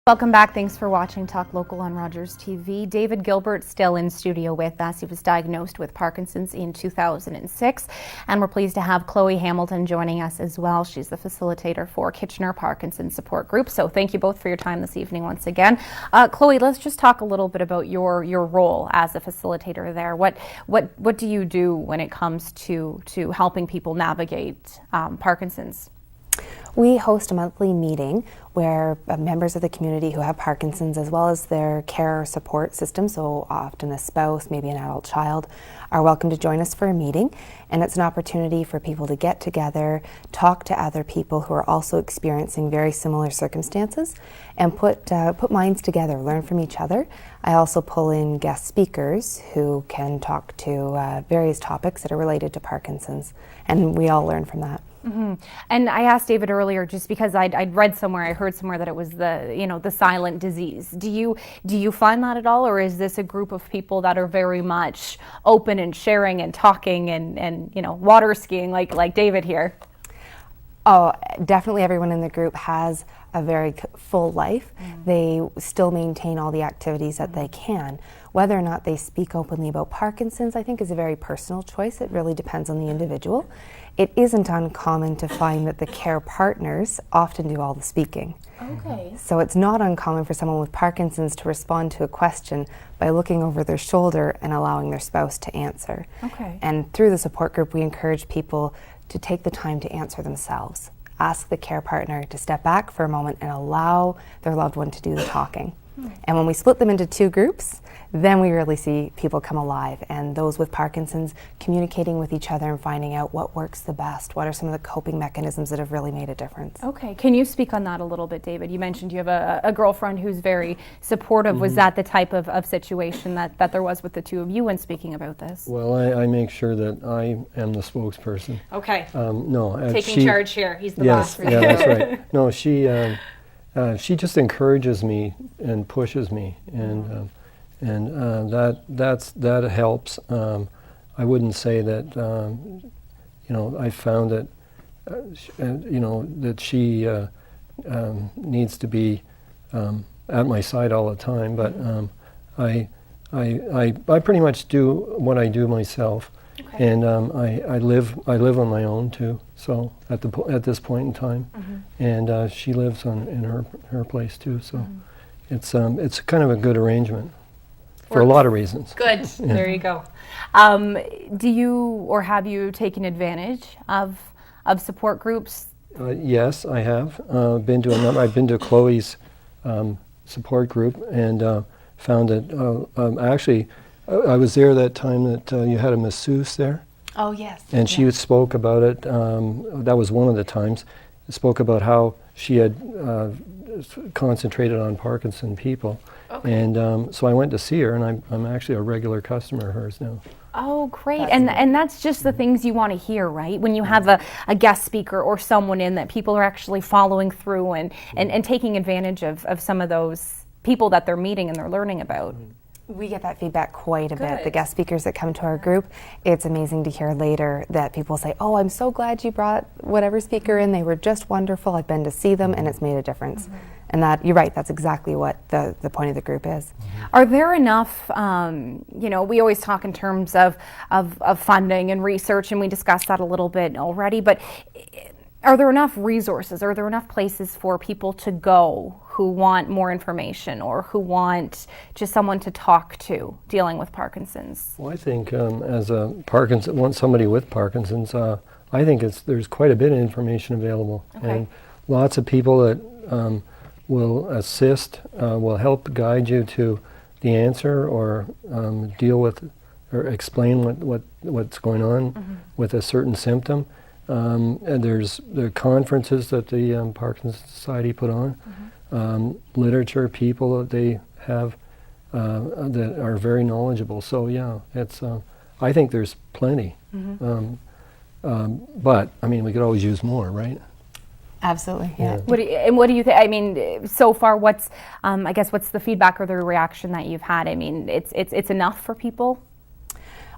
Welcome back. Thanks for watching Talk Local on Rogers TV. David Gilbert still in studio with us. He was diagnosed with Parkinson's in 2006, and we're pleased to have Chloe Hamilton joining us as well. She's the facilitator for Kitchener Parkinson's Support Group. So thank you both for your time this evening once again. Chloe, let's just talk a little bit about your role as a facilitator there. What do you do when it comes to helping people navigate Parkinson's? We host a monthly meeting where members of the community who have Parkinson's, as well as their care support system, so often a spouse, maybe an adult child, are welcome to join us for a meeting. And it's an opportunity for people to get together, talk to other people who are also experiencing very similar circumstances, and put minds together, learn from each other. I also pull in guest speakers who can talk to various topics that are related to Parkinson's, and we all learn from that. Mm-hmm. And I asked David earlier, just because I'd read somewhere, I heard somewhere that it was the silent disease. Do you find that at all, or is this a group of people that are very much open and sharing and talking and water skiing like David here? Oh, definitely everyone in the group has a very full life. They still maintain all the activities that they can. Whether or not they speak openly about Parkinson's, I think, is a very personal choice. It really depends on the individual. It isn't uncommon to find that the care partners often do all the speaking. Okay. So it's not uncommon for someone with Parkinson's to respond to a question by looking over their shoulder and allowing their spouse to answer. Okay. And through the support group, we encourage people to take the time to answer themselves. Ask the care partner to step back for a moment and allow their loved one to do the talking. And when we split them into two groups, then we really see people come alive, and those with Parkinson's communicating with each other and finding out what works the best, what are some of the coping mechanisms that have really made a difference. Okay, can you speak on that a little bit, David? You mentioned you have a girlfriend who's very supportive. Was that the type of situation that there was with the two of you when speaking about this? Well, I make sure that I am the spokesperson. Okay. Taking charge here. He's the boss. boss. Yeah, that's right. No, she just encourages me and pushes me, and that helps. I wouldn't say that I found that that she needs to be at my side all the time, but I pretty much do what I do myself. Okay. And I live on my own too. So at this point in time, and she lives in her place too. So it's kind of a good arrangement for a lot of reasons. Good. Yeah. There you go. Do you or have you taken advantage of support groups? Yes, I have. I've been to Chloe's support group and found that actually. I was there that time that you had a masseuse there. Oh, yes. And she spoke about it. That was one of the times. Spoke about how she had concentrated on Parkinson people. Okay. And so I went to see her, and I'm actually a regular customer of hers now. Oh, great. And that's just the things you want to hear, right? When you have a guest speaker or someone in that people are actually following through and taking advantage of some of those people that they're meeting and they're learning about. We get that feedback quite a bit. The guest speakers that come to our group, it's amazing to hear later that people say, oh, I'm so glad you brought whatever speaker in. They were just wonderful. I've been to see them and it's made a difference. And that, you're right, that's exactly what the point of the group is. Are there enough, we always talk in terms of funding and research, and we discussed that a little bit already, but are there enough resources? Are there enough places for people to go who want more information or who want just someone to talk to dealing with Parkinson's? Well, I think as somebody with Parkinson's, I think there's quite a bit of information available. Okay. And lots of people that will assist, will help guide you to the answer or deal with or explain what's going on with a certain symptom. And there's the conferences that the Parkinson's Society put on, literature, people that they have that are very knowledgeable. So yeah, it's. I think there's plenty, but I mean, we could always use more, right? Absolutely. Yeah. What do you think? I mean, so far, what's what's the feedback or the reaction that you've had? I mean, it's enough for people.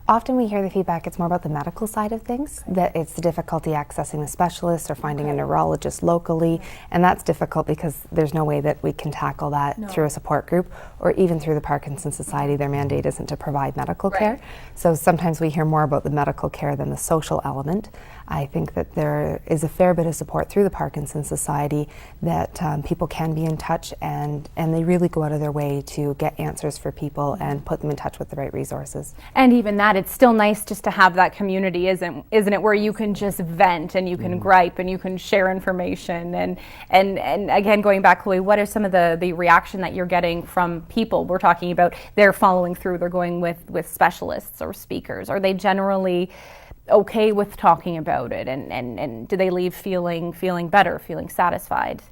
Often we hear the feedback it's more about the medical side of things, that it's the difficulty accessing a specialist or finding a neurologist locally, and that's difficult because there's no way that we can tackle that through a support group or even through the Parkinson's Society. Their mandate isn't to provide medical care. So sometimes we hear more about the medical care than the social element. I think that there is a fair bit of support through the Parkinson's Society that people can be in touch, and they really go out of their way to get answers for people and put them in touch with the right resources. And even that, it's still nice just to have that community, isn't it, where you can just vent and you can gripe and you can share information. And again, going back, Chloe, what are some of the reaction that you're getting from people? We're talking about they're following through, they're going with specialists or speakers. Are they generally okay with talking about it, and do they leave feeling better, feeling satisfied?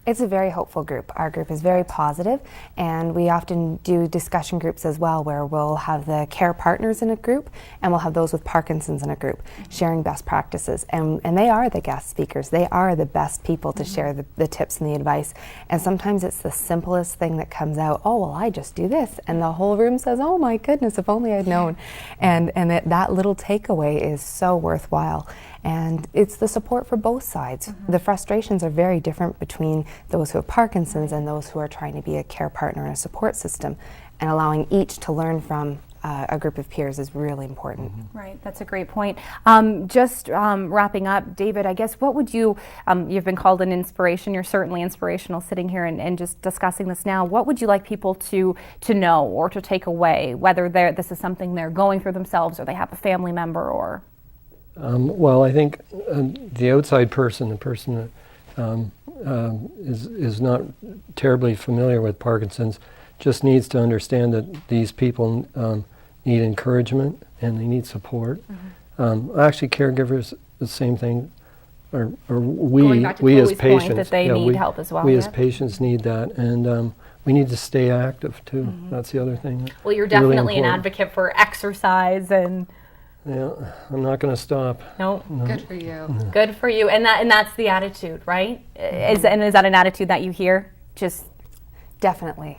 It's a very hopeful group. Our group is very positive, and we often do discussion groups as well, where we'll have the care partners in a group and we'll have those with Parkinson's in a group sharing best practices, and they are the guest speakers. They are the best people to share the tips and the advice, and sometimes it's the simplest thing that comes out. Oh, well, I just do this, and the whole room says, oh my goodness, if only I'd known. And that little takeaway is so worthwhile. And it's the support for both sides. The frustrations are very different between those who have Parkinson's and those who are trying to be a care partner and a support system. And allowing each to learn from a group of peers is really important. Right, that's a great point. Just wrapping up, David, I guess what would you've been called an inspiration, you're certainly inspirational sitting here and just discussing this now. What would you like people to know or to take away, whether this is something they're going through themselves or they have a family member or... Well, I think the outside person, the person that is not terribly familiar with Parkinson's, just needs to understand that these people need encouragement and they need support. Actually, caregivers, the same thing, or we as patients, that they need help as well. We as patients need that, and we need to stay active too. That's the other thing. Well, you're definitely an advocate for exercise and. Yeah, I'm not going to stop. No. Good for you. Good for you, and that's the attitude, right? Is that an attitude that you hear? Just definitely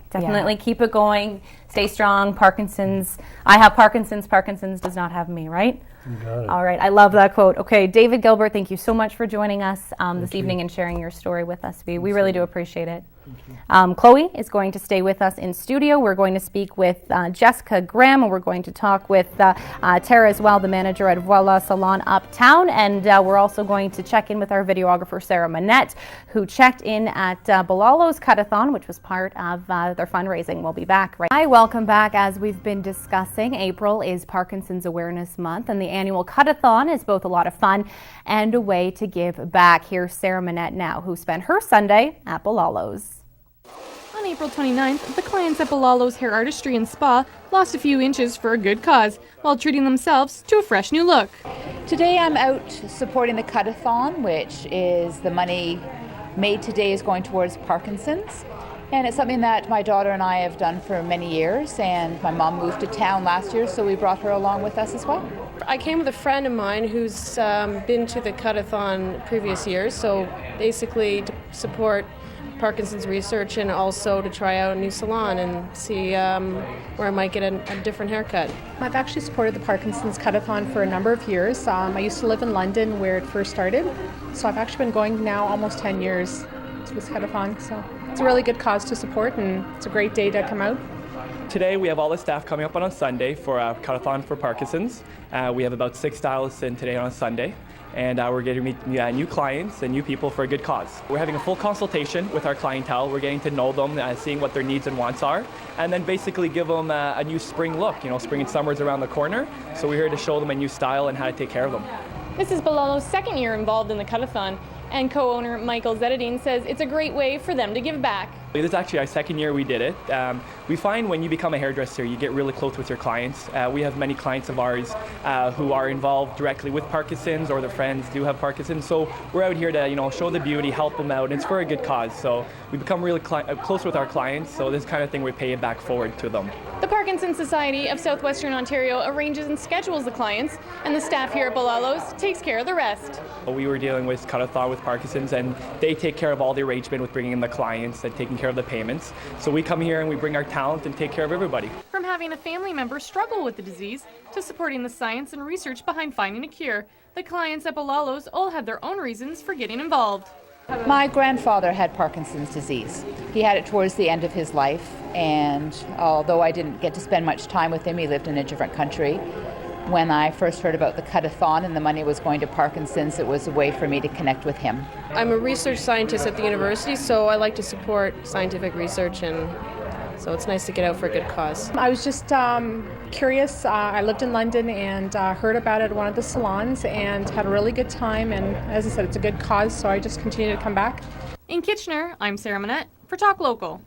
keep it going. Stay strong. Parkinson's. I have Parkinson's. Parkinson's does not have me, right? You got it. All right, I love that quote. Okay, David Gilbert, thank you so much for joining us this evening and sharing your story with us. We really do appreciate it. Chloe is going to stay with us in studio. We're going to speak with Jessica Graham, and we're going to talk with Tara as well, the manager at Voila Salon Uptown. And we're also going to check in with our videographer, Sarah Manette, who checked in at Balalo's Cut-a-thon, which was part of their fundraising. We'll be back. Hi, welcome back. As we've been discussing, April is Parkinson's Awareness Month, and the annual Cut-a-thon is both a lot of fun and a way to give back. Here's Sarah Manette now, who spent her Sunday at Balalo's. On April 29th, the clients at Balalo's Hair Artistry and Spa lost a few inches for a good cause while treating themselves to a fresh new look. Today I'm out supporting the Cut-a-thon, which is the money made today is going towards Parkinson's. And it's something that my daughter and I have done for many years, and my mom moved to town last year, so we brought her along with us as well. I came with a friend of mine who's been to the Cut-a-thon previous years, so basically to support Parkinson's research and also to try out a new salon and see where I might get a different haircut. I've actually supported the Parkinson's Cut-a-thon for a number of years. I used to live in London where it first started, so I've actually been going now almost 10 years to this Cut-a-thon. So it's a really good cause to support, and it's a great day to come out. Today we have all the staff coming up on Sunday for a Cut-a-thon for Parkinson's. We have about 6 stylists in today on a Sunday. And we're getting to meet new clients and new people for a good cause. We're having a full consultation with our clientele. We're getting to know them, seeing what their needs and wants are, and then basically give them a new spring look. You know, spring and summer is around the corner, so we're here to show them a new style and how to take care of them. This is Balalo's second year involved in the Cut-a-thon, and co-owner Michael Zetadine says it's a great way for them to give back. This is actually our second year we did it. We find when you become a hairdresser, you get really close with your clients. We have many clients of ours who are involved directly with Parkinson's, or their friends do have Parkinson's. So we're out here to show the beauty, help them out, and it's for a good cause. So we become really close with our clients. So this kind of thing we pay it back forward to them. The Parkinson's Society of Southwestern Ontario arranges and schedules the clients, and the staff here at Balalo's takes care of the rest. We were dealing with Cut-a-thon with Parkinson's, and they take care of all the arrangement with bringing in the clients and taking care of the payments. So we come here and we bring our talent and take care of everybody. From having a family member struggle with the disease to supporting the science and research behind finding a cure, the clients at Bolalos all had their own reasons for getting involved. My grandfather had Parkinson's disease. He had it towards the end of his life, and although I didn't get to spend much time with him, he lived in a different country. When I first heard about the Cut-a-thon and the money was going to Parkinson's, it was a way for me to connect with him. I'm a research scientist at the university, so I like to support scientific research, and so it's nice to get out for a good cause. I was just curious. I lived in London and heard about it at one of the salons and had a really good time. And as I said, it's a good cause, so I just continue to come back. In Kitchener, I'm Sarah Manette for Talk Local.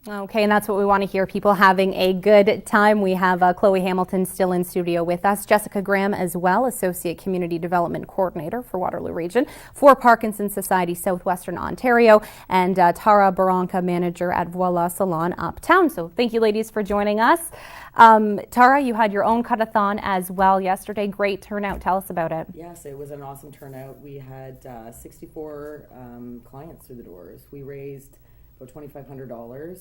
Okay, and that's what we want to hear, people having a good time. We have Chloe Hamilton still in studio with us, Jessica Graham as well, Associate Community Development Coordinator for Waterloo Region for Parkinson's Society Southwestern Ontario, and Tara Baranka, Manager at Voila Salon Uptown. So thank you, ladies, for joining us. Tara, you had your own cut-a-thon as well yesterday. Great turnout. Tell us about it. Yes, it was an awesome turnout. We had 64 clients through the doors. We raised about $2,500.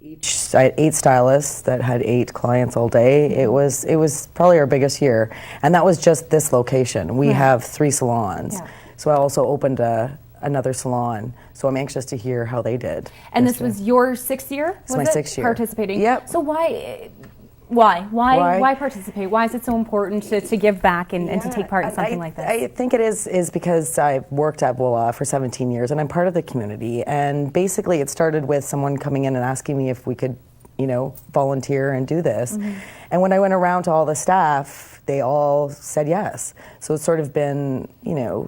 Each 8 stylists that had 8 clients all day. It was probably our biggest year, and that was just this location. We have 3 salons, so I also opened another salon. So I'm anxious to hear how they did. And this was your 6th year? It's my 6th year participating. Yep. So why participate? Why is it so important to give back and to take part in something like this? I think it is because I've worked at Voila for 17 years and I'm part of the community. And basically it started with someone coming in and asking me if we could, volunteer and do this. And when I went around to all the staff, they all said yes. So it's sort of been,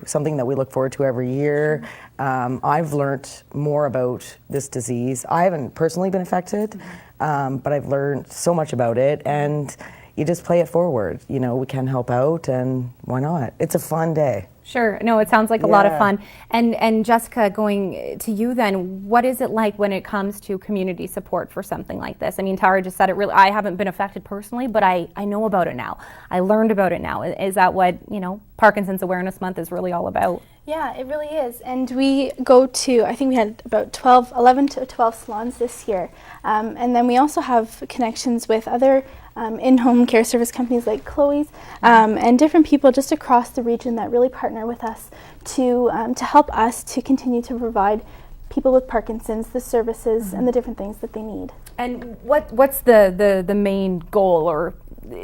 something that we look forward to every year. I've learned more about this disease. I haven't personally been affected, but I've learned so much about it, and you just play it forward. We can help out, and why not? It's a fun day. Sure. No, it sounds like a lot of fun. And Jessica, going to you then, what is it like when it comes to community support for something like this? I mean, Tara just said it really, I haven't been affected personally, but I know about it now. I learned about it now. Is that what, Parkinson's Awareness Month is really all about? Yeah, it really is. And we go to, I think we had about 11 to 12 salons this year. And then we also have connections with other in-home care service companies like Chloe's and different people just across the region that really partner with us to help us to continue to provide people with Parkinson's the services and the different things that they need. And what's the main goal, or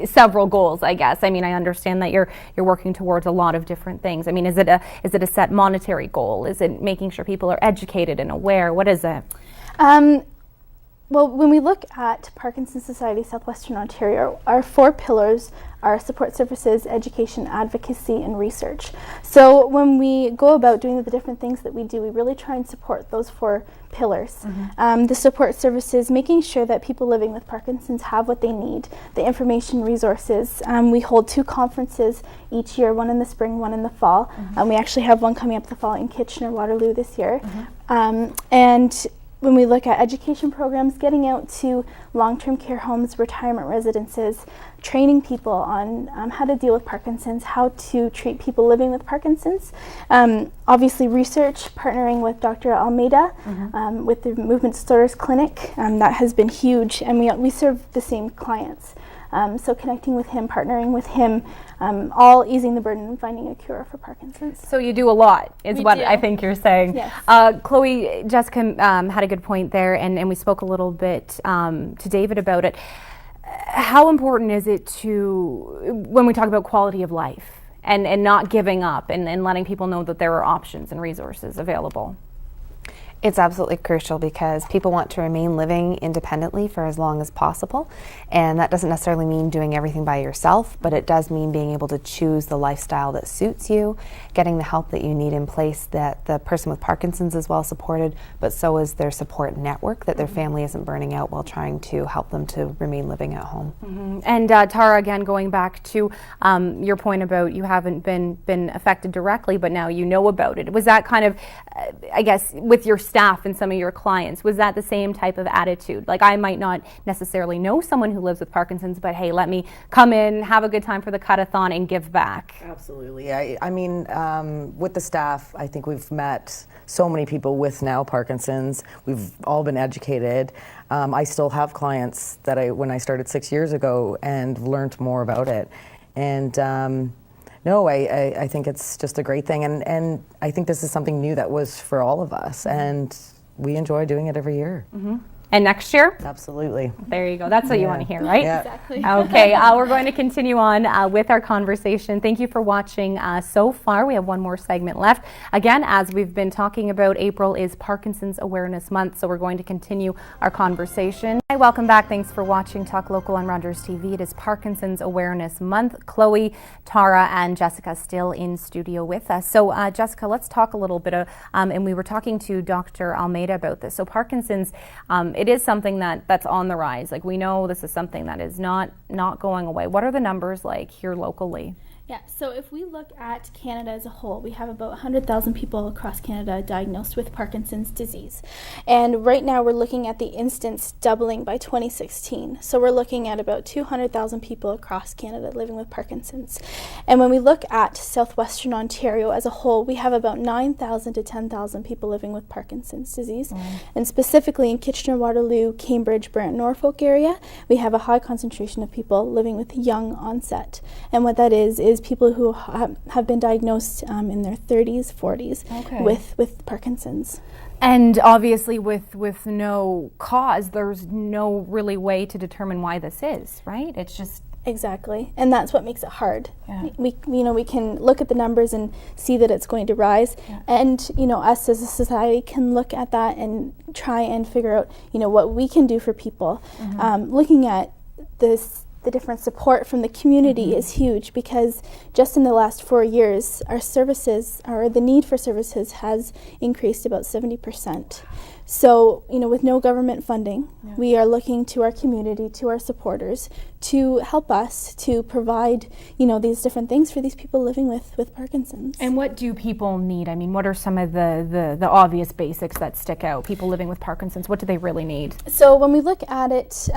several goals, I guess? I mean, I understand that you're working towards a lot of different things. I mean, is it a set monetary goal? Is it making sure people are educated and aware? What is it? Well, when we look at Parkinson's Society Southwestern Ontario, our 4 pillars are support services, education, advocacy, and research. So when we go about doing the different things that we do, we really try and support those 4 pillars. The support services, making sure that people living with Parkinson's have what they need, the information, resources. We hold 2 conferences each year, one in the spring, one in the fall. We actually have one coming up the fall in Kitchener, Waterloo this year. And when we look at education programs, getting out to long-term care homes, retirement residences, training people on how to deal with Parkinson's, how to treat people living with Parkinson's. Obviously research, partnering with Dr. Almeida with the Movement Disorders Clinic. That has been huge, and we serve the same clients. So connecting with him, partnering with him, all easing the burden and finding a cure for Parkinson's. So you do a lot, is what I think you're saying. Yes. Chloe, Jessica had a good point there, and we spoke a little bit to David about it. How important is it when we talk about quality of life and not giving up and letting people know that there are options and resources available? It's absolutely crucial because people want to remain living independently for as long as possible, and that doesn't necessarily mean doing everything by yourself, but it does mean being able to choose the lifestyle that suits you, getting the help that you need in place, that the person with Parkinson's is well supported, but so is their support network, that their family isn't burning out while trying to help them to remain living at home. And Tara, again, going back to your point about you haven't been affected directly, but now you know about it. Was that kind of, I guess, with your staff and some of your clients? Was that the same type of attitude? Like, I might not necessarily know someone who lives with Parkinson's, but hey, let me come in, have a good time for the cut-a-thon and give back. Absolutely. I mean, with the staff, I think we've met so many people with now Parkinson's. We've all been educated. I still have clients that when I started 6 years ago and learned more about it. And no, I think it's just a great thing. And I think this is something new that was for all of us. And we enjoy doing it every year. Mm-hmm. And next year? Absolutely. There you go. That's what you want to hear, right? Yeah. Exactly. Okay, we're going to continue on with our conversation. Thank you for watching so far. We have one more segment left. Again, as we've been talking about, April is Parkinson's Awareness Month, so we're going to continue our conversation. Hi, welcome back. Thanks for watching Talk Local on Rogers TV. It is Parkinson's Awareness Month. Chloe, Tara, and Jessica still in studio with us. So, Jessica, let's talk a little bit, and we were talking to Dr. Almeida about this. So, Parkinson's, it is something that's on the rise. Like, we know this is something that is not going away. What are the numbers like here locally? Yeah, so if we look at Canada as a whole, we have about 100,000 people across Canada diagnosed with Parkinson's disease. And right now we're looking at the incidence doubling by 2016. So we're looking at about 200,000 people across Canada living with Parkinson's. And when we look at southwestern Ontario as a whole, we have about 9,000 to 10,000 people living with Parkinson's disease. And specifically in Kitchener-Waterloo, Cambridge, Brant, Norfolk area, we have a high concentration of people living with young onset. And what that is people who have been diagnosed in their 30s, 40s with Parkinson's. And obviously with no cause, there's no really way to determine why this is, right? It's just... Exactly, and that's what makes it hard. Yeah. We can look at the numbers and see that it's going to rise, and us as a society can look at that and try and figure out what we can do for people. Looking at the different support from the community is huge, because just in the last 4 years, our services, or the need for services, has increased about 70%. So, with no government funding, we are looking to our community, to our supporters, to help us to provide, these different things for these people living with Parkinson's. And what do people need? I mean, what are some of the obvious basics that stick out? People living with Parkinson's, what do they really need? So when we look at it,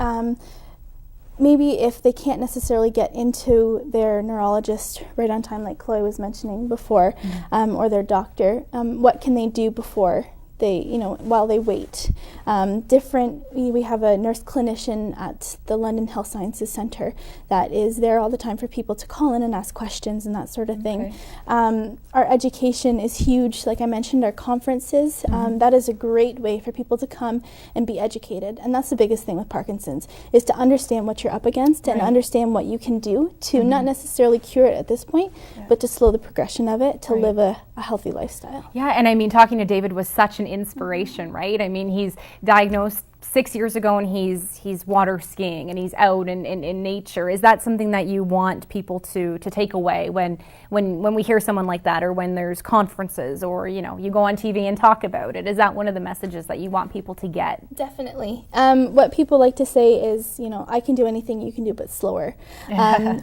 maybe if they can't necessarily get into their neurologist right on time, like Chloe was mentioning before, or their doctor, what can they do before they, while they wait? We have a nurse clinician at the London Health Sciences Centre that is there all the time for people to call in and ask questions and that sort of thing. Our education is huge. Like I mentioned, our conferences, that is a great way for people to come and be educated. And that's the biggest thing with Parkinson's, is to understand what you're up against and understand what you can do to not necessarily cure it at this point, but to slow the progression of it, to live a healthy lifestyle. Yeah, and I mean, talking to David was such an inspiration, right? I mean, he's diagnosed 6 years ago, and he's water skiing and he's out in nature. Is that something that you want people to take away when we hear someone like that, or when there's conferences, or you go on TV and talk about it? Is that one of the messages that you want people to get? Definitely. What people like to say is, I can do anything you can do, but slower.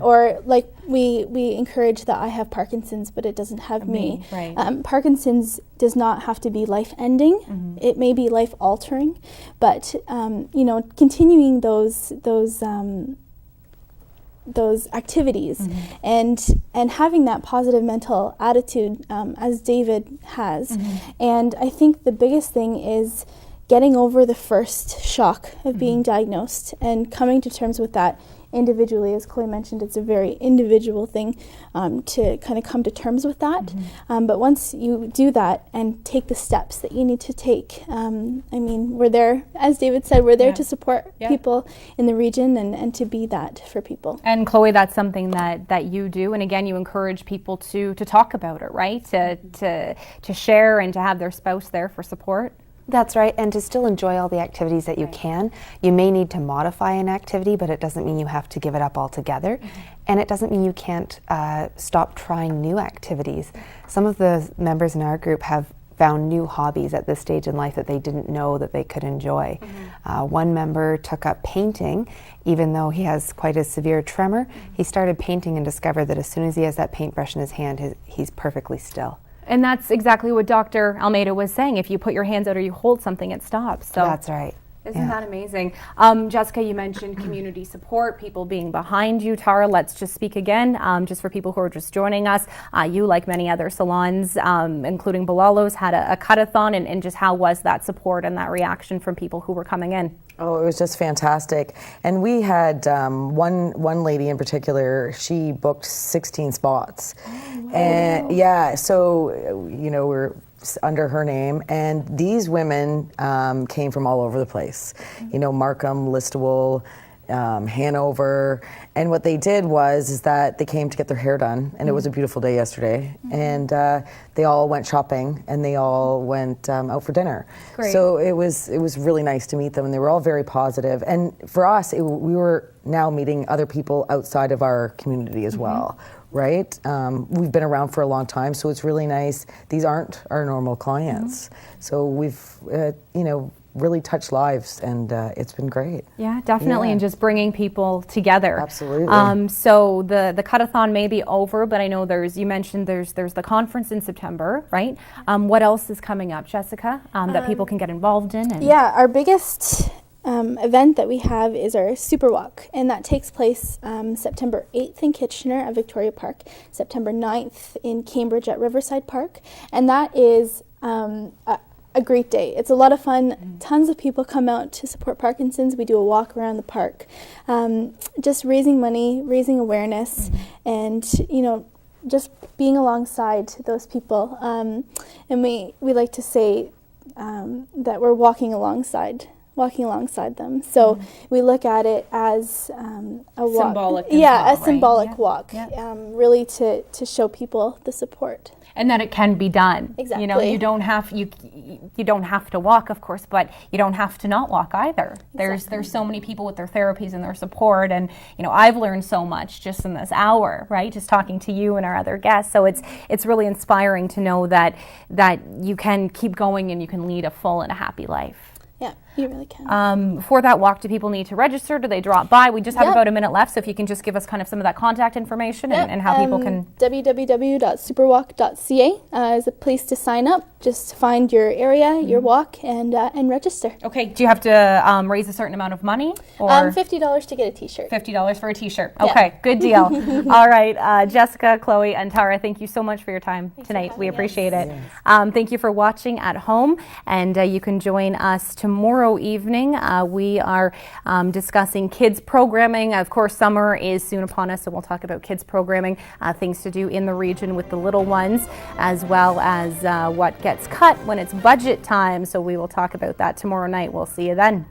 Or like we encourage that I have Parkinson's, but it doesn't have me. Right. Parkinson's does not have to be life-ending. It may be life-altering, but continuing those activities and having that positive mental attitude, as David has. And I think the biggest thing is getting over the first shock of being diagnosed and coming to terms with that individually. As Chloe mentioned, it's a very individual thing to kind of come to terms with that. But once you do that and take the steps that you need to take, we're there, as David said, we're there to support people in the region and to be that for people. And Chloe, that's something that you do, and again, you encourage people to talk about it, right? To share and to have their spouse there for support. That's right, and to still enjoy all the activities that you can. You may need to modify an activity, but it doesn't mean you have to give it up altogether. And it doesn't mean you can't stop trying new activities. Some of the members in our group have found new hobbies at this stage in life that they didn't know that they could enjoy. One member took up painting, even though he has quite a severe tremor. He started painting and discovered that as soon as he has that paintbrush in his hand, he's perfectly still. And that's exactly what Dr. Almeida was saying. If you put your hands out or you hold something, it stops. So That's right. isn't that amazing? Jessica, you mentioned community support, people being behind you. Tara, let's just speak again, just for people who are just joining us. You, like many other salons, including Balalo's, had a cut-a-thon, and just how was that support and that reaction from people who were coming in? Oh, it was just fantastic. And we had one lady in particular, she booked 16 spots. Oh, and yeah, so, you know, we're under her name, and these women came from all over the place. You know, Markham, Listowel, Hanover, and what they did is that they came to get their hair done, and it was a beautiful day yesterday, and they all went shopping, and they all went out for dinner. Great. So it was really nice to meet them, and they were all very positive. And for us, we were now meeting other people outside of our community as well. Right? We've been around for a long time, so it's really nice. These aren't our normal clients. So we've, you know, really touched lives, and it's been great. Yeah, definitely, and just bringing people together. Absolutely. So the cut-a-thon may be over, but I know you mentioned there's the conference in September, right? What else is coming up, Jessica, that people can get involved in? And Yeah, our biggest event that we have is our Super Walk, and that takes place September 8th in Kitchener at Victoria Park, September 9th in Cambridge at Riverside Park, and that is a great day. It's a lot of fun. Tons of people come out to support Parkinson's. We do a walk around the park, just raising money, raising awareness, and, you know, just being alongside those people. And we like to say that we're walking alongside them. So we look at it as a walk. Symbolic. Yeah, a symbolic right? walk. Yeah. Really to show people the support. And that it can be done. Exactly. You know, you don't have to walk, of course, but you don't have to not walk either. There's so many people with their therapies and their support, and you know, I've learned so much just in this hour, right? Just talking to you and our other guests. So it's really inspiring to know that you can keep going and you can lead a full and a happy life. Yeah, you really can. For that walk, do people need to register? Do they drop by? We just have about a minute left, so if you can just give us kind of some of that contact information and how people can... www.superwalk.ca is a place to sign up. Just find your area, your walk, and register. Okay, do you have to raise a certain amount of money? Or $50 to get a t-shirt. $50 for a t-shirt. Okay, good deal. All right, Jessica, Chloe, and Tara, thank you so much for your time tonight. We appreciate it. Thank you for watching at home, and you can join us tomorrow evening. We are discussing kids programming. Of course, summer is soon upon us, so we'll talk about kids programming, things to do in the region with the little ones, as well as what gets cut when it's budget time. So we will talk about that tomorrow night. We'll see you then.